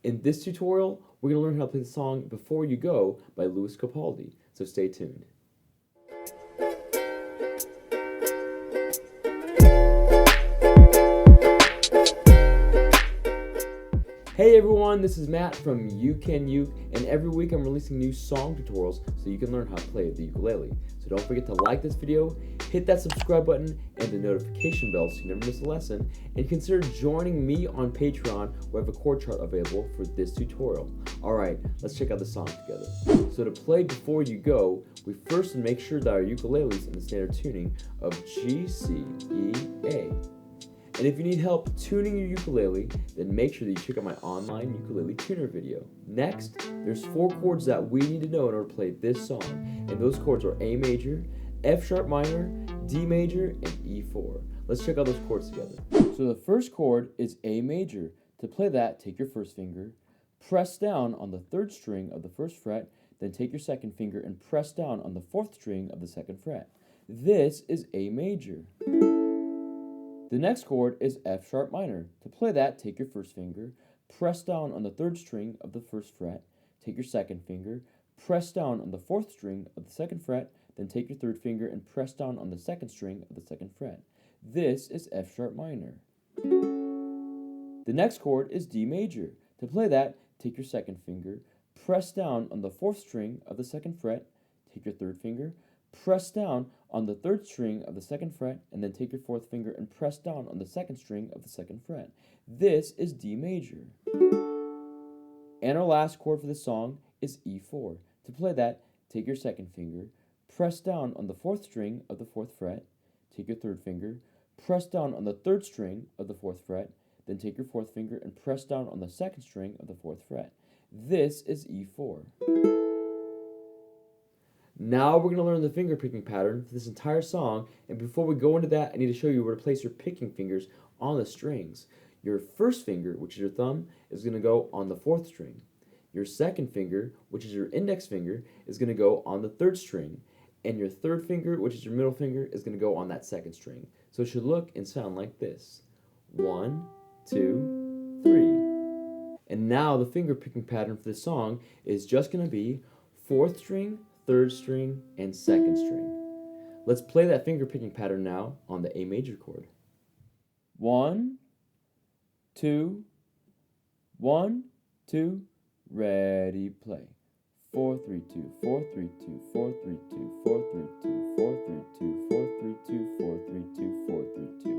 In this tutorial, we're going to learn how to play the song Before You Go by Lewis Capaldi, so stay tuned. Hey everyone, this is Matt from You Can Uke, and every week I'm releasing new song tutorials so you can learn how to play the ukulele. So don't forget to like this video, hit that subscribe button and the notification bell so you never miss a lesson, and consider joining me on Patreon where I have a chord chart available for this tutorial. Alright, let's check out the song together. So to play Before You Go, we first make sure that our ukulele is in the standard tuning of G, C, E, A. And if you need help tuning your ukulele, then make sure that you check out my online ukulele tuner video. Next, there's 4 chords that we need to know in order to play this song, and those chords are A major, F sharp minor, D major, and E4. Let's check out those chords together. So the first chord is A major. To play that, take your first finger, press down on the 3rd string of the 1st fret, then take your second finger and press down on the 4th string of the 2nd fret. This is A major. The next chord is F sharp minor. To play that, take your first finger, press down on the 3rd string of the 1st fret, take your second finger, press down on the 4th string of the 2nd fret, then take your 3rd finger and press down on the 2nd string of the 2nd fret. This is F sharp minor. The next chord is D major. To play that, take your second finger, press down on the 4th string of the 2nd fret, take your 3rd finger, press down on the 3rd string of the 2nd fret, and then take your 4th finger and press down on the 2nd string of the 2nd fret. This is D major. And our last chord for this song is E4. To play that, take your second finger, press down on the 4th string of the 4th fret, take your 3rd finger, press down on the 3rd string of the 4th fret, then take your 4th finger and press down on the 2nd string of the 4th fret. This is E4. Now we're going to learn the finger picking pattern for this entire song, and before we go into that, I need to show you where to place your picking fingers on the strings. Your first finger, which is your thumb, is going to go on the 4th string. Your second finger, which is your index finger, is going to go on the 3rd string, and your 3rd finger, which is your middle finger, is going to go on that 2nd string. So it should look and sound like this. 1, 2, 3. And now the finger picking pattern for this song is just going to be 4th string, 3rd string, and 2nd string. Let's play that finger picking pattern now on the A major chord. 1, 2, 1, 2, ready, play. 4, 3, 2, 4, 3, 2, 4, 3, 2, 4, 3, 2, 4, 3, 2, 4, 3, 2, 4, 3, 2, 4, 3, 2.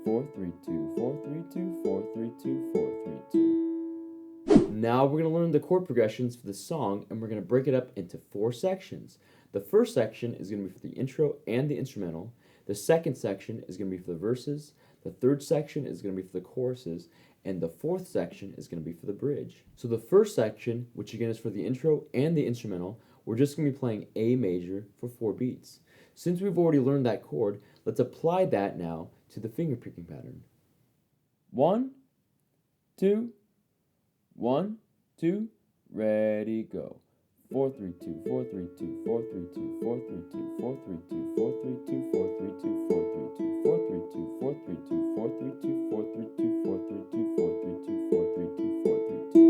4, 3, 2, 4, 3, 2, 4, 3, 2, 4, 3, 2. Now we're going to learn the chord progressions for the song, and we're going to break it up into 4 sections. The first section is going to be for the intro and the instrumental. The second section is going to be for the verses. The third section is going to be for the choruses. And the fourth section is going to be for the bridge. So the first section, which again is for the intro and the instrumental, we're just going to be playing A major for 4 beats. Since we've already learned that chord, let's apply that now to the finger picking pattern. 1, 2, 1, 2, ready, go. 4, 3, 2, 4, 3, 2, 4, 3, 2, 4, 3, 2, 4, 3, 2, 4, 3, 2, 4, 3, 2, 4, 3, 2, 4, 3, 2, 4, 3, 2, 4, 3, 2, 4, 3, 2, 4, 3, 2, 4, 3, 2, 4, 3, 2, 4, 3, 2.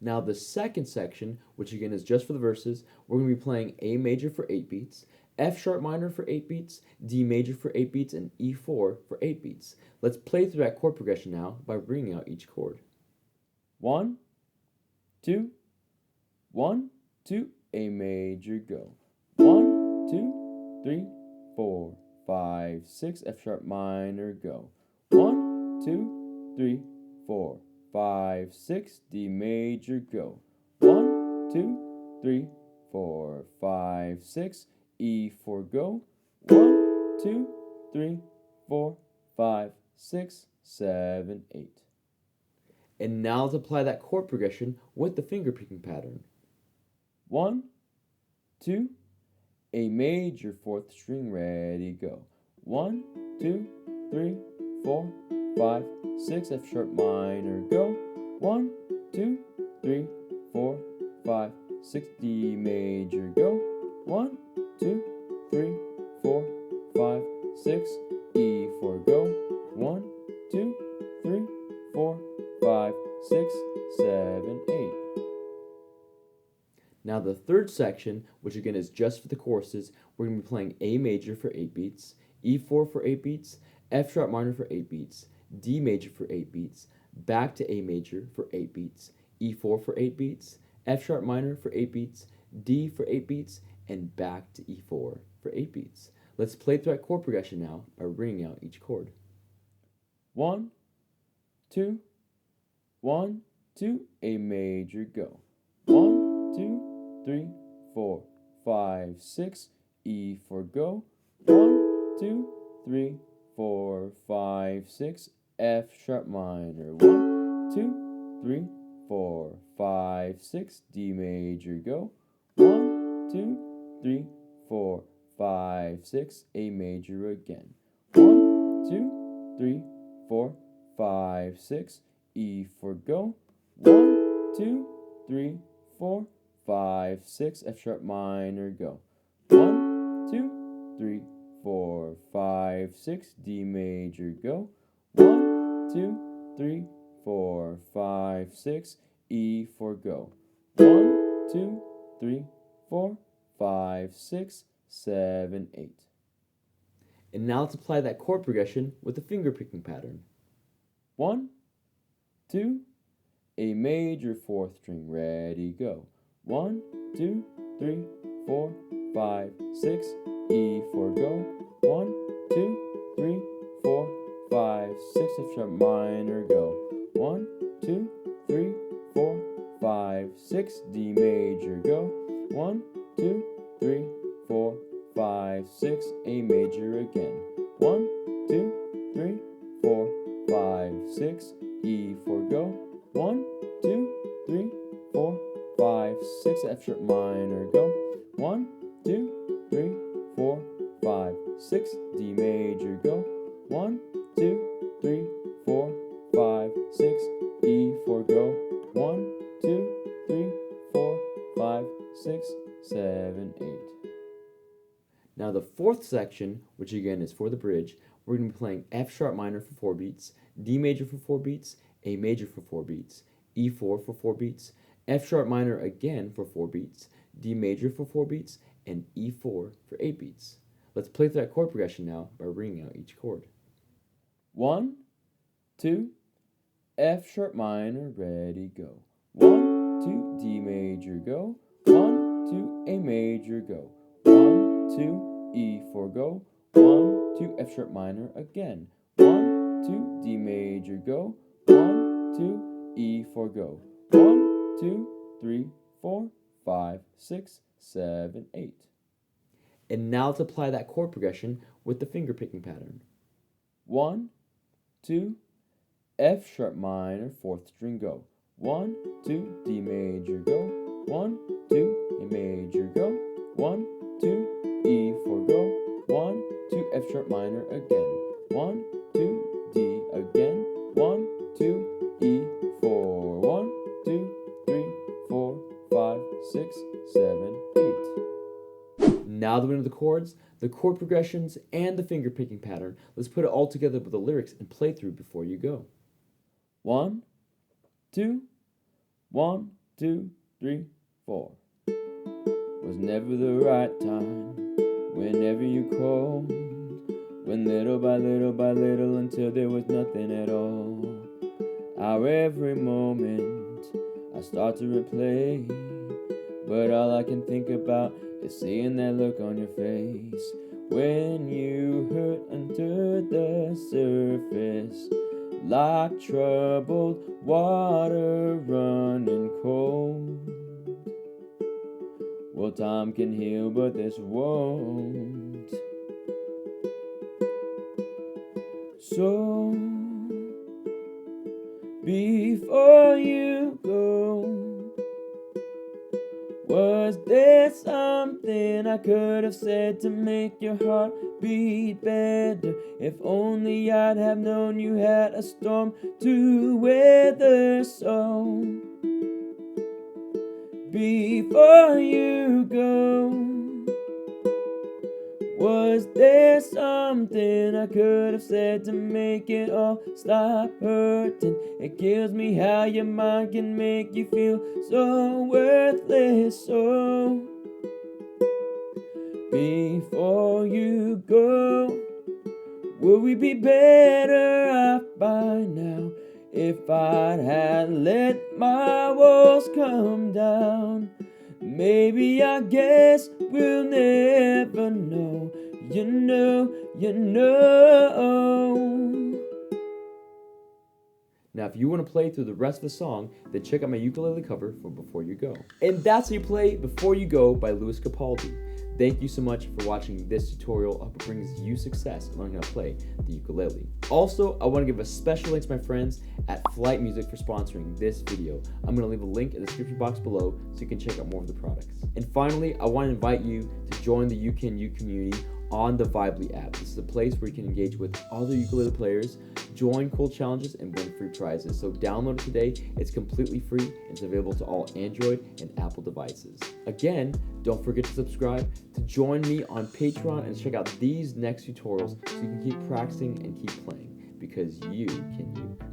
Now the second section, which again is just for the verses, we're going to be playing A major for 8 beats, F sharp minor for 8 beats, D major for 8 beats, and E4 for 8 beats. Let's play through that chord progression now by bringing out each chord. 1, 2, 1, 2, A major, go. 1, 2, 3, 4, 5, 6, F sharp minor, go. 1, 2, 3, 4, 5, 6, D major, go. 1, 2, 3, 4, 5, 6, E4, go. 1, 2, 3, 4, 5, 6, 7, 8. And now let's apply that chord progression with the finger picking pattern. 1, 2, A major 4th string, ready, go. 1, 2, 3, 4, 5, 6, F sharp minor, go. 1, 2, 3, 4, 5, 6, D major, go. 1, 2, 3, 4, 5, 6, E4, go. 1, Now the third section, which again is just for the choruses, we're going to be playing A major for 8 beats, E4 for 8 beats, F sharp minor for 8 beats, D major for 8 beats, back to A major for 8 beats, E4 for 8 beats, F sharp minor for 8 beats, D for 8 beats, and back to E4 for 8 beats. Let's play through that chord progression now by ringing out each chord. 1, 2, 1, 2, A major, go. 1, 2, 3, 4, 5, 6, E4, go. 1, 2, 3, 4, 5, 6, F sharp minor. 1, 2, 3, 4, 5, 6, D major, go. 1, 2, 3, 4, 5, 6, A major again. 1, 2, 3, 4, 5, 6, E4, go. 1, 2, 3, 4, 5, 6, F sharp minor, go. 1, 2, 3, 4, 5, 6, D major, go. 1, 2, 3, 4, 5, 6, E4, go. 1, 2, 3, 4, 5, 6, 7, 8. And now let's apply that chord progression with the finger picking pattern. 1, 2, A major, 4th string, ready, go. 1, 2, 3, 4, 5, 6, E4, go. 1, 2, 3, 4, 5, 6, F sharp minor, go. 1, 2, 3, 4, 5, 6, D major, go. 1, 2, 3, 4, 5, 6, A major again. 1, 2, 3, 4, 5, 6, E4, go. 1, 2, 3, 4, 5, 6, F sharp minor, go. 1, 2, 3, 4, 5, 6, D major, go. 1, 2, 3, 4, 5, 6, E4, go. 1, 2, 3, 4, 5, 6, 7, 8. Now the fourth section, which again is for the bridge, we're going to be playing F sharp minor for 4 beats, D major for 4 beats, A major for 4 beats, E4 for 4 beats, F sharp minor again for 4 beats, D major for 4 beats, and E4 for 8 beats. Let's play through that chord progression now by ringing out each chord. 1, 2, F sharp minor, ready, go. 1, 2, D major, go. 1, 2, A major, go. 1, 2, E4, go. 1, 2, F sharp minor again. 1, 2, D major, go. 1, 2, E4, go. 1, 2, 3, 4, 5, 6, 7, 8. And now let's apply that chord progression with the finger picking pattern. 1, 2, F sharp minor, 4th string, go. 1, 2, D major, go. 1, 2, A major, go. 1, 2, E4, go. 1, 2, F sharp minor again. 1, 2, D again. 1, 2, E4. 1, 2, 3, 4, 5, 6, 7, 8. Now that we know the chords, the chord progressions, and the finger picking pattern, let's put it all together with the lyrics and play through before you go. 1, 2, 1, 2, 3, 4. Was never the right time, whenever you called. Went little by little until there was nothing at all. Our every moment I start to replay, but all I can think about is seeing that look on your face when you hurt under the surface, like troubled water running cold. Well, time can heal, but this won't. So, before you go, was there something I could have said to make your heart beat better? If only I'd have known you had a storm to weather. So, before you go, Was there something I could have said to make it all stop hurting? It kills me how your mind can make you feel so worthless. So before you go, would we be better off by now if I'd had let my walls come down? Maybe I guess we'll never know. You know. Now, if you want to play through the rest of the song, then check out my ukulele cover for Before You Go. And that's how you play Before You Go by Lewis Capaldi. Thank you so much for watching this tutorial. I hope it brings you success in learning how to play the ukulele. Also, I want to give a special thanks to my friends at Flight Music for sponsoring this video. I'm going to leave a link in the description box below so you can check out more of the products. And finally, I want to invite you to join the You Can You community on the Vibely app. This is a place where you can engage with other ukulele players, join cool challenges, and win free prizes. So download it today. It's completely free. It's available to all Android and Apple devices. Again, don't forget to subscribe, to join me on Patreon, and check out these next tutorials so you can keep practicing and keep playing, because you can you.